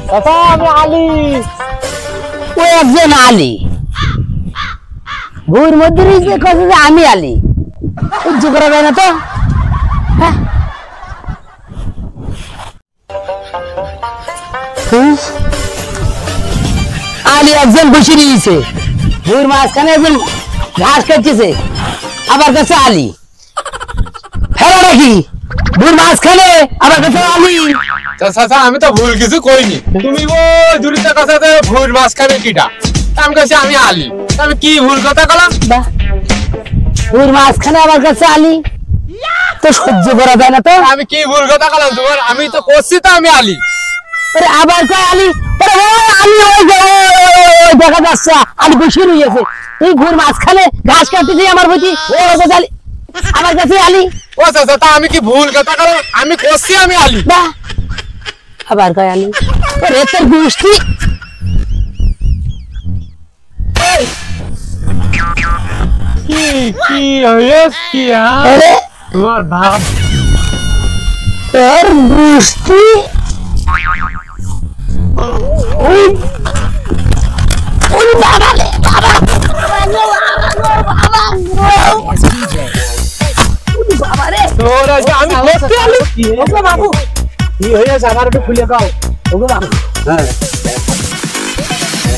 চাচা আমি আলী। ও একজন আলী বউর মধ্যে কথা যে আমি আলী সহ্য করা যায় না তো। আলী একজন বসে নিয়েছে বউর মাঝখানে একজন ঘাস কাটতেছে আবার কাছে আলী ফেরা রাখি বউর মাঝখানে আবার কাছে আলী। চাচা আমি তো ভুল কিছু কইনি, তুমি ও দূরিতে কথা ভুল মাঝখানে কিটা আমি কাছে আমি আলী, আমি কি ভুল কথা কলাম? বউর মাঝখানে আমার কাছে আলী তো সহ্য করা যায় না তো। আমি কি ভুল কথা কলাম তোমার? আমি তো করছি তো আমি আলী। আরে আবার কয় আলী, আলী ওই দেখা যাচ্ছে আলী বসে রয়েছে তুই ঘুর মাঝখানে ঘাস কাটতে আমার প্রতি ও আলী আমার কাছে আলী। ও চাচা তা আমি কি ভুল কথা কলাম? আমি করছি আমি আলী। আবার কয় আলী রেতের গোষ্ঠী। কি হয়েছে তোমার ভাব তোর গোষ্ঠী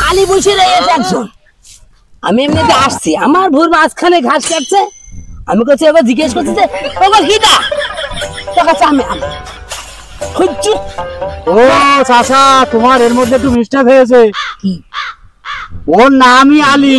আলী বসে রয়েছে একজন। আমি এমনিতে আসছি আমার ভোর মাঝখানে ঘাস কাটছে আমি কাছে এবার জিজ্ঞেস করছি যে ওগো কিটা তোর কাছে আমি ও চাচা তোমার এর মধ্যে একটু মিস্টেক হয়েছে, ওর নামই আলী।